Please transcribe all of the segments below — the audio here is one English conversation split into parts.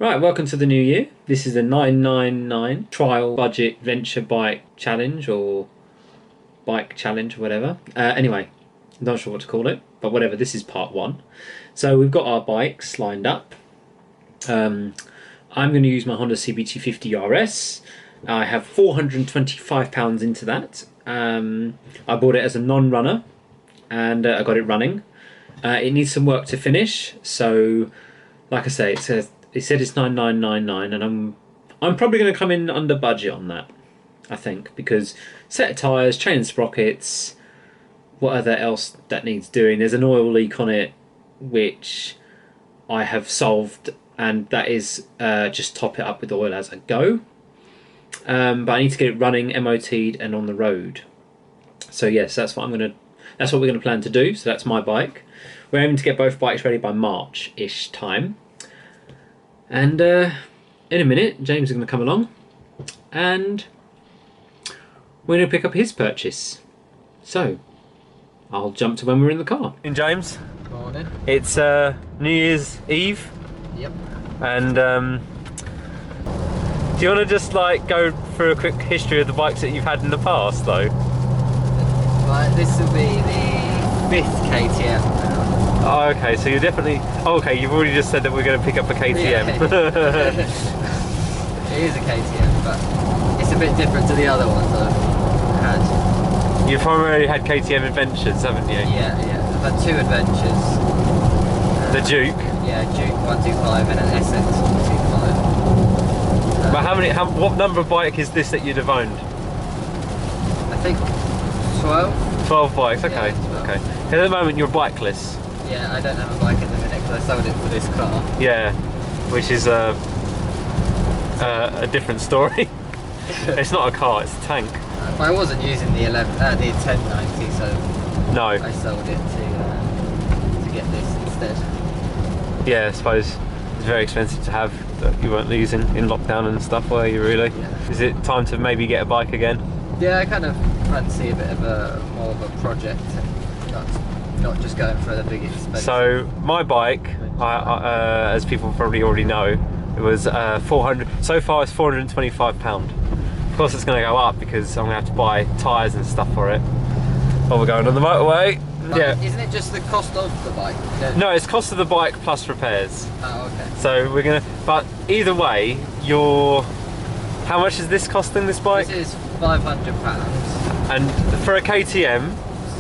Right, welcome to the new year. This is the 999 trial budget venture bike challenge or bike challenge or whatever. Anyway, not sure what to call it, but whatever, this is part one. So we've got our bikes lined up. I'm going to use my Honda CBT50 RS. I have £425 into that. I bought it as a non-runner and I got it running. It needs some work to finish, so like I say, it said it's 9999, and I'm probably going to come in under budget on that, I think, because set of tyres, chain and sprockets, what other else that needs doing. There's an oil leak on it which I have solved, and that is just top it up with oil as I go. But I need to get it running, MOT'd, and on the road. So yes, that's what we're gonna plan to do. So that's my bike. We're aiming to get both bikes ready by March-ish time. And in a minute, James is going to come along and we're going to pick up his purchase. So, I'll jump to when we're in the car. In James. Morning. It's New Year's Eve. Yep. And do you want to just like go through a quick history of the bikes that you've had in the past though? Right, this will be the 5th KTM. Oh, okay, so you're definitely... Oh, okay, you've already just said that we're going to pick up a KTM. Yeah. It is a KTM, but it's a bit different to the other ones I've had. You've primarily had KTM adventures, haven't you? Yeah. I've had 2 adventures. The Duke? Yeah, Duke 125 and an SX 125. But what number of bike is this that you'd have owned? I think 12. 12 bikes, okay. Yeah, 12. Okay. At the moment you're bikeless. Yeah, I don't have a bike at the minute because I sold it for this car. Yeah, which is a different story. It's not a car, it's a tank. I wasn't using the 1090, so no. I sold it to get this instead. Yeah, I suppose it's very expensive to have that you weren't using in lockdown and stuff, were you really? Yeah. Is it time to maybe get a bike again? Yeah, I kind of fancy a bit of more of a project and not just going for the big expense. So my bike, as people probably already know, it was 400. So far it's £425. Of course it's going to go up because I'm going to have to buy tyres and stuff for it. While we're going on the motorway. But yeah. Isn't it just the cost of the bike? No, it's cost of the bike plus repairs. Oh, okay. So we're gonna. But either way, how much is this costing, this bike? This is £500. And for a KTM.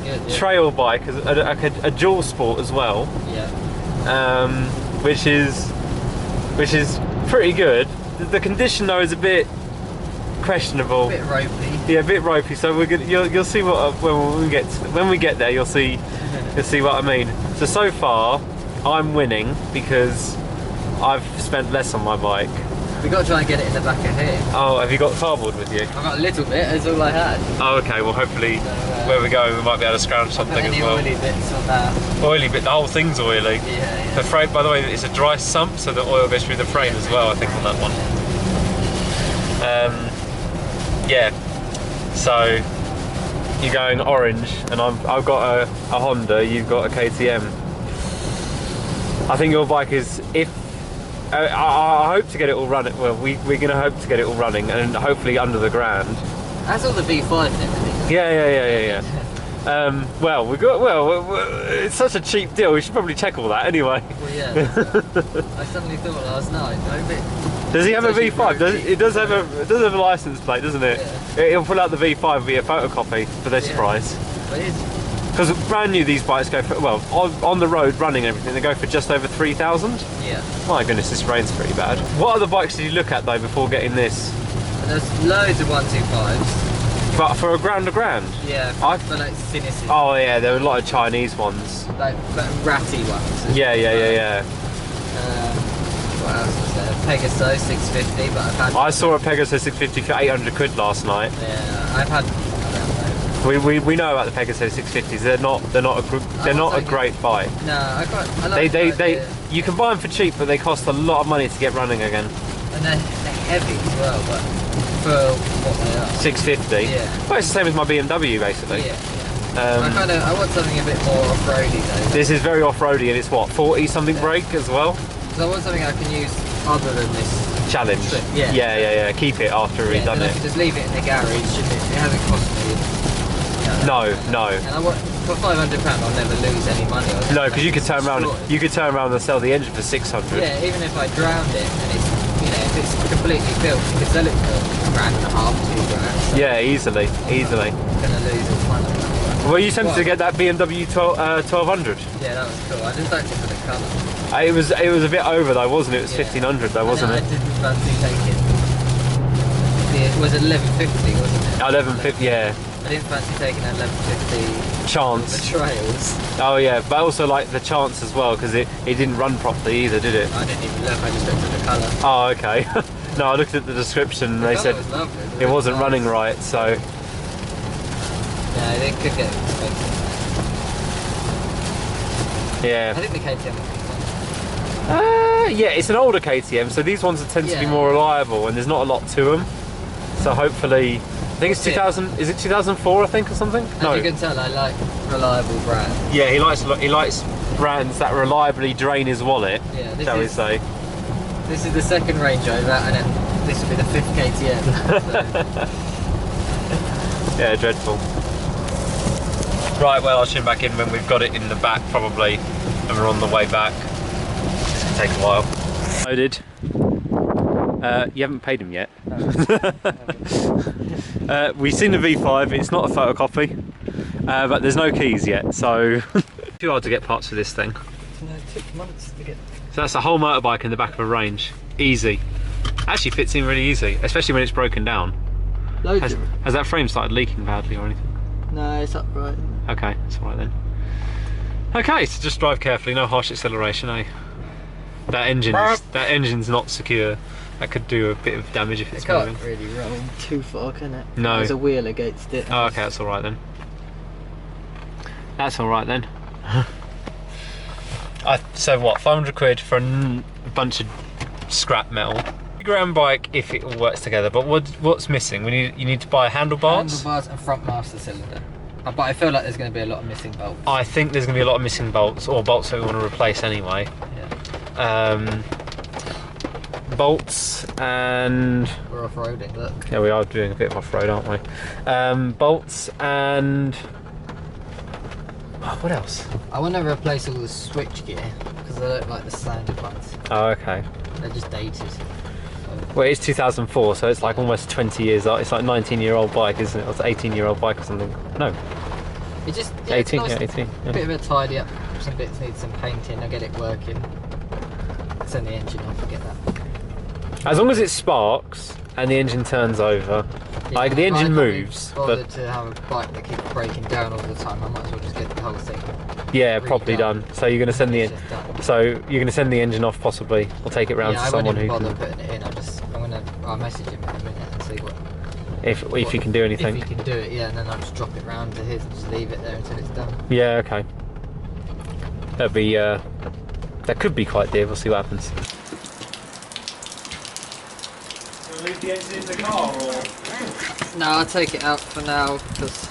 Good, yeah. Trail bike, a dual sport as well. Yeah. Which is pretty good. The condition though is a bit questionable. A bit ropey. Yeah, a bit ropey. So you'll see what when we get there. You'll see what I mean. So far, I'm winning because I've spent less on my bike. We've got to try and get it in the back of here. Oh, have you got cardboard with you? I've got a little bit, that's all I had. Oh, okay, well hopefully where we're going we might be able to scrounge something as well. Oily bits on that. Oily bit, the whole thing's oily. Yeah. The frame, by the way, it's a dry sump, so the oil goes through the frame as well, I think, on that one. Yeah, so you're going orange, and I've got a Honda, you've got a KTM. I think your bike is, I hope to get it all running. Well, we're going to hope to get it all running, and hopefully under the grand. That's all the V5 and everything. Yeah. Well, it's such a cheap deal. We should probably check all that anyway. Well, yeah. I suddenly thought last night. Does he have a V5? It does have a license plate, doesn't it? Yeah. He'll pull out the V5 and be a photocopy for this price. Because brand new, these bikes go for, well, on the road running and everything, they go for just over 3,000. Yeah. My goodness, this rain's pretty bad. What other bikes did you look at though before getting this? There's loads of 125s. But for a grand? Yeah, for like Cynicis. Oh yeah, there were a lot of Chinese ones. Like ratty ones. Yeah. What else was there? Pegaso 650, but I've had... I saw a Pegaso 650 for 800 quid last night. Yeah, I've had... We know about the Pegaso 650s. They're not a great bike. No, I like they you can buy them for cheap, but they cost a lot of money to get running again. And they're heavy as well, but for what they are. 650. Yeah. Well, it's the same as my BMW basically. Yeah. I want something a bit more off-roady though. This is very off-roady, and it's what, 40 something brake as well. Because I want something I can use other than this Challenge. trip. Yeah. Yeah. Keep it after we've done then I it. can just leave it in the garage, and it hasn't cost me. No. And I want, for £500, I'll never lose any money. No, because you could turn around. You could turn around and sell the engine for 600. Yeah, even if I drowned it and it's, if it's completely built, you could sell it for £1.5, £2,000. So Yeah, easily. I'm gonna lose all money. Were you tempted to get that BMW 1200? Yeah, that was cool. I just liked it for the colour. It was a bit over though, wasn't it? It was 1500 though, wasn't it? I didn't fancy taking. It was 1150, wasn't it? 1150, yeah. I didn't fancy taking an 1150 Chance. the trails. Oh yeah, but also like the Chance as well, because it didn't run properly either, did it? I didn't even look. I just looked at the colour. Oh, okay. No, I looked at the description and they said was lovely. it wasn't running right, so. Yeah, they could get expensive. Yeah. I think the KTM was Yeah, it's an older KTM, so these ones tend to be more reliable, and there's not a lot to them. So hopefully, I think it's 2000. Is it 2004? I think, or something. As you can tell, I like reliable brands. Yeah, he likes brands that reliably drain his wallet. Yeah, shall we say? This is the second Range Rover, and then this will be the 5th KTM. So. Yeah, dreadful. Right, well, I'll tune back in when we've got it in the back, probably, and we're on the way back. It's gonna take a while. Loaded. You haven't paid him yet. No. We've seen the V5. It's not a photocopy, but there's no keys yet, so too hard to get parts for this thing. No, it took months to get. So that's a whole motorbike in the back of a Range. Easy. Actually fits in really easy, especially when it's broken down. Has that frame started leaking badly or anything? No, it's upright. Okay, it's alright then. Okay, so just drive carefully, no harsh acceleration, eh? That engine's not secure. That could do a bit of damage if it's moving. It can't really roll too far, can it? No. There's a wheel against it. Oh, okay, that's alright then. That's alright then. So what, 500 quid for a bunch of scrap metal? £3 bike if it all works together, but what's missing? You need to buy handlebars? Handlebars and front master cylinder. But I feel like there's going to be a lot of missing bolts. I think there's going to be a lot of missing bolts, or bolts that we want to replace anyway. Yeah. Bolts and... We're off-roading, look. Yeah, we are doing a bit of off-road, aren't we? Bolts and... Oh, what else? I want to replace all the switch gear, because I don't like the standard ones. Oh, okay. They're just dated. Well, it's 2004, so it's like almost 20 years old. It's like a 19-year-old bike, isn't it? Or it's an 18-year-old bike or something. No. It just... Yeah, 18, nice, yeah, 18. Yeah. A bit of a tidy up. Some bits need some painting. I get it working. Send the engine off and get that. As long as it sparks and the engine turns over, Yeah, like the engine moves. But to have a bike that keeps breaking down all the time, I might as well just get the whole thing. Yeah, properly done. So you're going to send the engine off possibly, or take it round to someone who can. can. Putting it in. I'll message him in a minute and see what. If he can do anything. If he can do it, yeah, and then I'll just drop it round to his and just leave it there until it's done. Yeah, okay. That'd be that could be quite dear. We'll see what happens. So leave the engine in the car, or? No, I'll take it out for now because.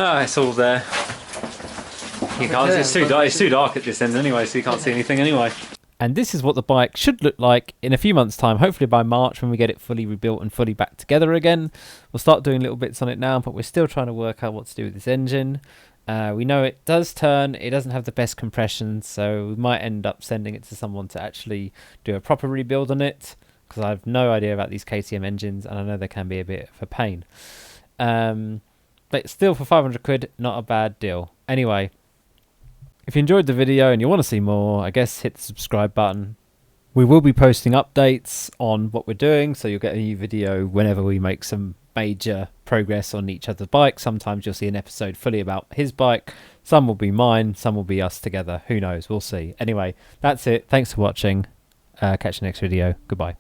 Oh, it's all there. You can't. It's too dark. It's too dark at this end anyway, so you can't see anything anyway. And this is what the bike should look like in a few months' time. Hopefully by March, when we get it fully rebuilt and fully back together again. We'll start doing little bits on it now, but we're still trying to work out what to do with this engine. We know it does turn. It doesn't have the best compression, so we might end up sending it to someone to actually do a proper rebuild on it, because I have no idea about these KTM engines, and I know they can be a bit of a pain. But still, for 500 quid, not a bad deal. Anyway, if you enjoyed the video and you want to see more, I guess hit the subscribe button. We will be posting updates on what we're doing, so you'll get a new video whenever we make some major progress on each other's bike. Sometimes you'll see an episode fully about his bike. Some will be mine, some will be us together. Who knows? We'll see. Anyway, that's it. Thanks for watching. Catch you next video. Goodbye.